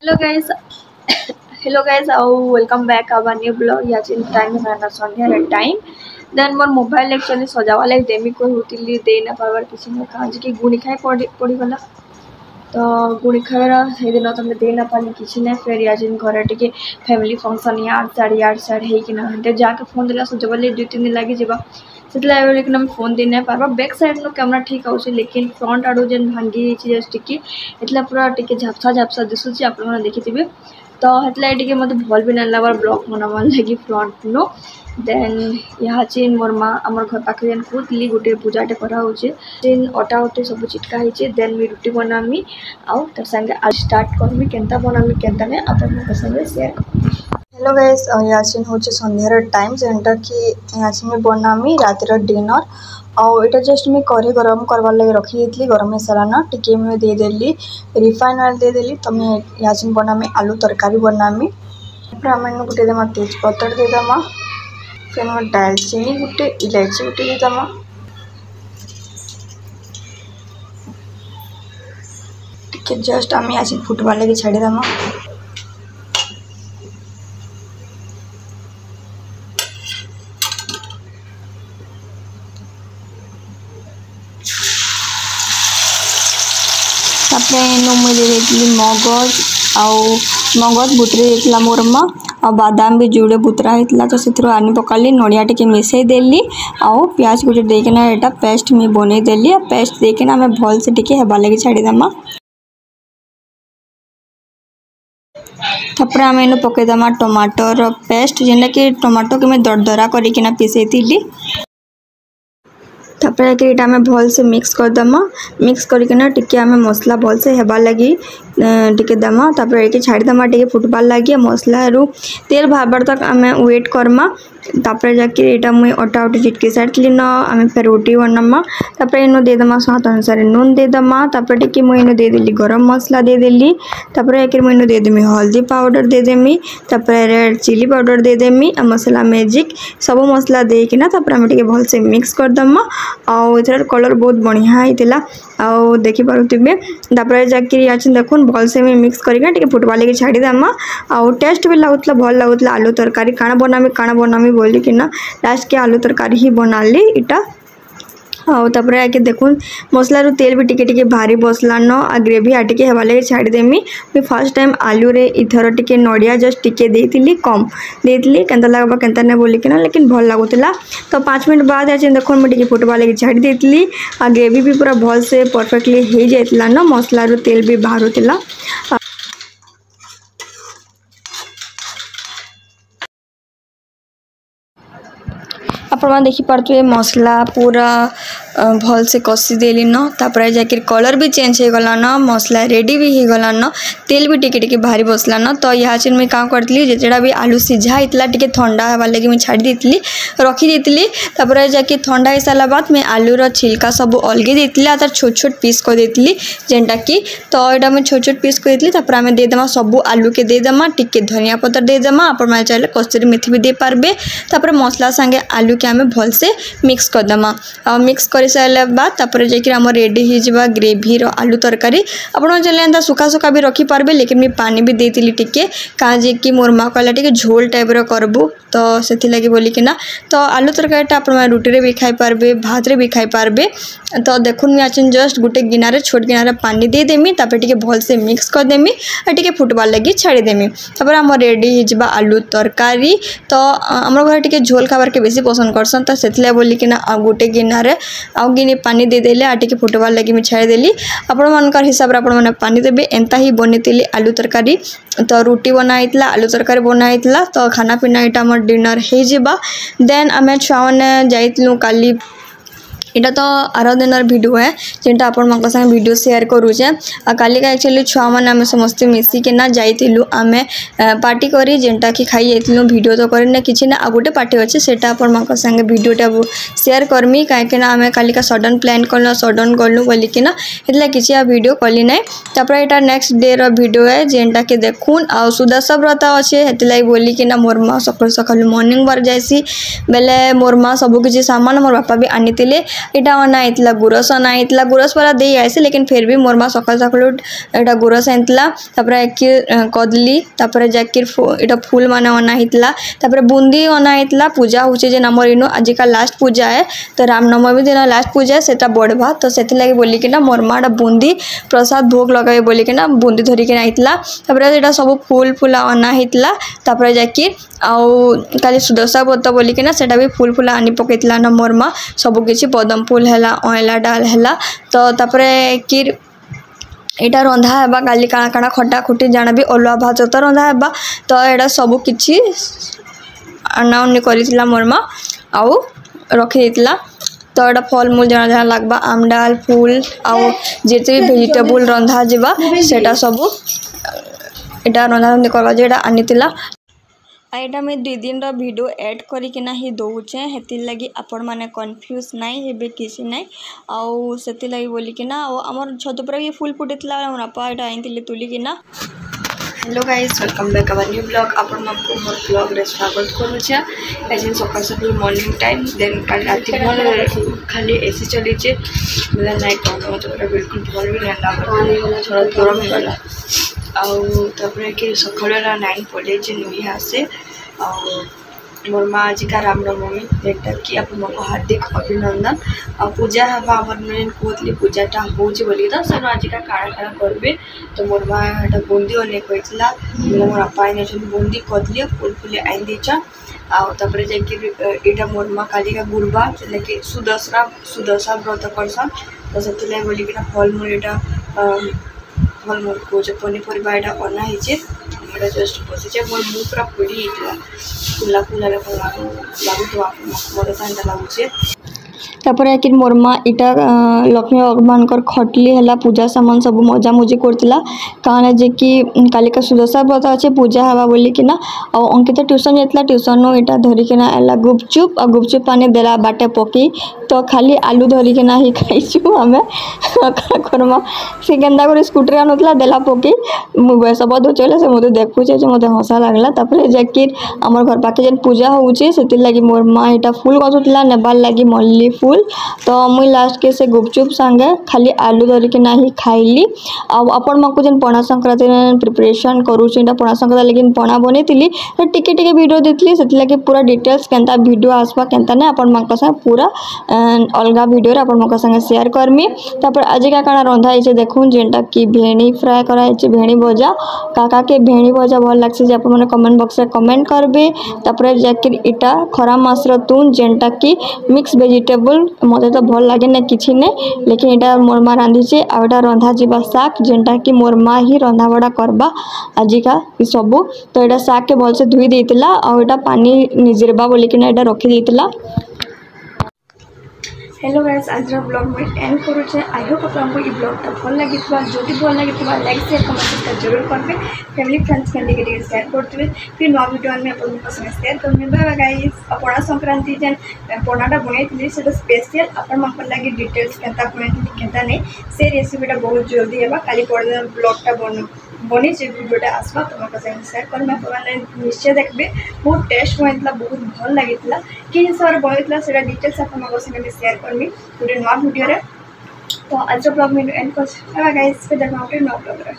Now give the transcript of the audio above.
Hello guys, hello guys, welcome back our new blog. Yes, in time है संध्या time then मोर mobile actually सजावा like देमी को होतिली दे ना power किसी ने कहा कि गुणी खाए पड़ी गला तो गुणी खाएरा से दिन तमे दे ना पानी किसी ने फिर या जिन घर टिके फैमिली फंक्शन यार साड़ी है कि ना हंते जाके फोन देला सजावा ले 2-3 दिन लागी जेबा सेतला लेकिन हम फोन दे ना पारबा बैक साइड नो कैमरा ठीक आउछ लेकिन फ्रंट आडो जेन भांगी छि जस्ट टिके एतला पूरा टिके झापसा दिसुछि आप लोग देखिथिबे तो हेतला टिके मते भल भी ना लागल ब्लॉग बनावन लगी फ्रंट नो देन यहाँ चीन मोर माँ आमर घर पाखे जेन कूदली गोटे पूजाटे करा होचे चीन अटा उटे सब चिटका होचे देन मी रुटी बनामी आउ तर संगे आज स्टार्ट करमी केनता बनामी केनता ने अपन के संगे शेयर हेलो गाइस यासिन होचे संध्यार टाइम जेंटा कि यासिन में बनामी रातिर डिनर और इटा जस्ट मैं कढ़ी गरम करवार लगे रखी देती गरम मसाला ना टिके में दे देली रिफाइन ऑयल दे देली तो मैं यासिन बनामी आलू तरकारी बनामी आम गोटे देमा तेजपत्र दे दमा फिर मैं दालचीनी गोटे इलायची गोटे दे दमा टिके जस्ट आम यासिन फुटबार लगे छाड़ी दमा मुझे देखली मगज मगज बुतरे देला मोर माँ आ बादाम भी जुड़े बुतरा होता तो से आनी पकाली नड़िया टे मिसई देली आउ प्याज गोटे देना यहाँ पेस्ट में बन देली पेस्ट देना आम भल से टिके हेबार लगे छाड़ीदमा तापर आम इन पकईदमा टमाटर पेस्ट जेनटा कि टमाटो के दरदरा करके पीसई थी तापर ये आम भल से मिक्स करदमा मिक्स करके टिके आम मसला भल से हेबार लगी टिके दमा तापर ये छाड़ीदमा टिके फुटबार लगी मसला रू तेल बाहर तक आम वेट करमा तापर जाके यहाँ मुझे अटा उटे चिटकी सारी न आम फिर रोटी बनामा तापर इन दे दमा स्वाद अनुसार नून दे दमा तापर टिके मुझे दे देली गरम मसला दे देली तापर एक मुझे दे देमी हल्दी पाउडर दे देमी तापर रेड चिली पाउडर दे देमी मसला मैजिक सब मसला देकिना तापर आम टिके भल से मिक्स करदमा आउ इधर कलर बहुत बढ़िया होता आउ देखिपे तापर जाकि देखुन भल से मिक्स करके फुटबार लगे छाड़ीदमा आउ टेस्ट भी लगुला भल लगुला आलू तरकारी काଣା बनामी बोली कि ना लास्ट के आलू तरकारी ही बनाली इटा आउ तापर आके देखुन मसला रू तेल भी टिके टिके भारी बसलान आ ग्रेवी आ टिके हेबार लगे छाड़ीदेमी मुझे फर्स्ट टाइम आलू रे इथर टिके नड़िया जस्ट टिके देती कम देती केनता लगवा केनता नहीं बोली कि ना लेकिन भल लगुला तो 5 मिनट बाद आज देखो मुझे टिके फुटबार लगे छाड़ी देती आ ग्रेवी भी पूरा भल से परफेक्टली हो जाता न मसला रू तेल भी बाहरुला आप देखिपे मसला पूरा भल से कषी देली न तापर जाकर कलर भी चेंज हो गला न मसला रेडी भी हो गला न तेल भी टिके टिके भारी बसला न तो यहाँ चीज मुझे क्या करती जेटा भी आलू सीझा होता टिके ठंडा हबार लगे मुझे छाड़ी देती रखी देती तापर जाके ठंडा हो सारा बाद मैं आलूर छिलका सब अलगे देती तार छोट छोट पीस कर देती जेनटा कि तो यहाँ मुझे छोट छोट पीस कर देती आम देदेमा सब आलू के देदेमा टिके धनिया पतर देदेमा आप चाहिए कस्तूरी मेथी भी दे पारबे तापर मसला संगे आलू के आम भल से मिक्स करदमा मिक्स कर सारा बाद तापर जाकर आम रेडी हो ग्रेवी आलू तरकारी आपड़ चाहिए सुखा सुखा भी रखिपारे लेकिन मैं पानी भी देती टिके कहाँ कि मोर माँ कहला टे झोल टाइप करबू तो से लगे बोलिकिना तो आलू तरकारीटा आप रुटी भी खाई पारबे भात रे भी खाई पारबे तो देखुन मुझे आज जस्ट गोटे गिनारे छोट गिनारे पानी दे देमी तापर टिके भल से मिक्स कर देमी और टिके फुटबार लगी छाड़ी देमी तापर आम रेडी हो आलू तरकारी तो आम घर टिके झोल खाबार के बेसी पसंद करसन तो से बोलिकिना गोटे गिनारे आउ गिने पानी दे देले आ टिके फुटबार लगी मैं छाड़ी देली आपण मानकर हिसाब रे आपण माने पानी देबे एंता ही बनेतिली आलू तरकारी तो रुटी बनाइतला आलू तरकारी बनाइतला तो खाना पीना इटा हमर डिनर हो जाबा देन आमे छुआ मैंने जाइलु काली यहाँ तो आर दिन भिडियो है जेनटा आपण मान संगे वीडियो शेयर करूचे काली का एक्चुअली छुआ मैंने आम समस्ते मिसिकिना जाइलु आम पार्टी करी जेनटा कि खाई जाइलु वीडियो तो करना किसी ना गोटे पार्टी अच्छे सेटा आपण मान संगे वीडियोटा शेयर करमी कहीं आम काली का सडन प्लान कलु सडन गलु बोलिकिना इतला किसी वीडियो कली ना तापर यहाँ नेक्स्ट डे भिडियो है जेनटा कि देखुन आ सुदर्शन व्रत अच्छे से बोलिकिना मोर माँ सकाल सकाल मॉर्निंग वर्क जाइसी बेले मोर माँ सबकि सामान मोर बापा भी आनी इटा अना आइतला गुरस अना आइतला गुरस वाला दे आइसे लेकिन फिर भी मोर माँ सकाल सकाल एटा गुरस आइतला तापर कि कदली तापर जाकिर इटा फूल माने अना आइतला तापर बुंदी अना आइतला पूजा होचे जे नमर इनो आज का लास्ट पूजा है तो रामनवमी दिन लास्ट पूजा है सेटा बढ़वा तो से लगे बोली कि मोर माँ बूंदी प्रसाद भोग लगे बोली कि बूंदी धरिक आइतला तापर सब फूल फूला अना होता तापर जाकि आउ काली सुदशा व्रत बोलिक सेटा भी फूल फूला आनी पकईला ना मोर माँ सबकि पदम फूल है अँला डाल है तो तापर कि एटा रंधा हेबा काली काଣା काଣା खटा खुटी जाना भी अलुआ भात तो रंधा हेबा तो एटा सब किछि अनाउनी करितला मोर माँ आउ रखी देतला तो एटा फल मूल जना जना लगवा आम डाल फूल आउ जेते भी वेजिटेबल रंधा जीवा सेटा सब एटा रंधा रंधी करवा जेटा आनीतिला एटा मैं 2 दिन वीडियो ऐड करिकिना ही दौचे हेति लगी आपण माने कंफ्यूज नाइ हेबे किसी नाइ आउ सेति लगी बोलिकिना आमर छत पर ये फूल फुटितला हमर अपा एटा आइतिले तुलिकिना। Hello guys welcome back our new blog आपण मानकु मोर ब्लॉग रे स्वागत करू छ एजे सकाळ सकाळ मॉर्निंग टाइम देन काल राति भल खाली एसी चली छे बोला नाइट टाइम तो बिल्कुल भल भी नहीं लागल थोड़ा गरम हो गला आउ तबरे के सकाळरा 9 पड़े जे नुही आसे मोर माँ आज का रामनवमी जेटा कि आप हार्दिक अभिनंदन आ पूजा हवा मेन कहली पूजाटा हो बोली तो सर आज का काଣା काଣା करबे तो मोर माँ एटा बूंदी अने कहला मोर अपा आने बूंदी कदली फूल फूल आइन दीचा आपर जाकि मोर माँ काली का गुरुवार से सुदशा व्रत करसन तो से बोलिक फलमूल एटा फलमूल कौच पनीपरिया एटा अना होचे जस्ट बसीचे मोर मुँह पूरा फुड़ी फुला फुला लगुवा मत एंता लगुचे तापर कि मोर माँ इटा लक्ष्मी भगवान खटली है पूजा सामान सब मजा मुजी करथिला कहना जे कि कालिका सुदशा व्रत अच्छे पूजा हवा बोली कि अंकिता ट्यूशन जाता ट्यूशन इटा धरिकिना एला गुपचुप और गुपचुप पानी देला बाटे पकी तो खाली आलू धरिकिना ही खाइछु आमे करमा से केंदा कर स्कूटर आनुला देला पकी सब चले से मते देखुचे जे मते हंसा लागला तापर जाकि हमर घर पाखे जेन पूजा होउचे सेति लागि मोर माँ इटा फूल गथुला नेबार लागि मल्ली फूल तो मुई लास्ट के से गुपचुप संगे खाली आलू धरिक ही खाइली आपण मको जेन पणा संक्रांति प्रिपरेशन करूँ पणा संक्रांति लेकिन पणा बनी टिके टिके वीडियो देती से लगे पूरा डिटेल्स केंता वीडियो आसवा केंता ने आपण मको संगे पूरा अलग वीडियो आपण मको संगे शेयर करमी तापर आज का काଣା रंधा है देखूँ जेनटा कि भेणी फ्राए कराई भेणी भजा काका के भेणी भजा भल लगसे जे आपण कमेंट बॉक्स में कमेंट करबे तापर जाकि इटा खरा मासर तुन जेनटा कि मिक्स वेजिटेबल मते तो भल लगे ना किसी ने लेकिन इटा मोर माँ रांधीचे आटा रंधा जीवा शाक जेनटा कि मोर माँ ही रंधा बड़ा करबा आज का सबू तो यहाँ शाक के भल से धुई देला और इटा पानी निजरबा बोलिकिना इटा रखी देला। हेलो गाइस आज ब्लॉग में एंड करूँ आई होप आपको ये ब्लॉगटा भल लगी जो भल लगी लाइक शेयर कमेंट सब्सक्राइब जरूर करेंगे फैमिली फ्रेंड्स के शेयर करते फिर नवा वीडियो में आप शेयर करेंगे बाय बाय गाइस पणा संक्रांति जेन पणाटा बनई से स्पेशल आपण लगे डिटेल्स केंता बनई केंता नहीं से रेसिपीटा बहुत जल्दी है खाली पड़े ब्लॉगटा बनी वीडियोटा आसवा तुमको शेयर कर निश्चय देखबे बहुत टेस्ट बनता बहुत भल लगी कि हिसाब से बनता से डिटेल्स आपको शेयर करमी गोटे नुआ वीडियो तो आज ब्लॉग में एंड कर गाइस फिर देखा नवा ब्लॉग।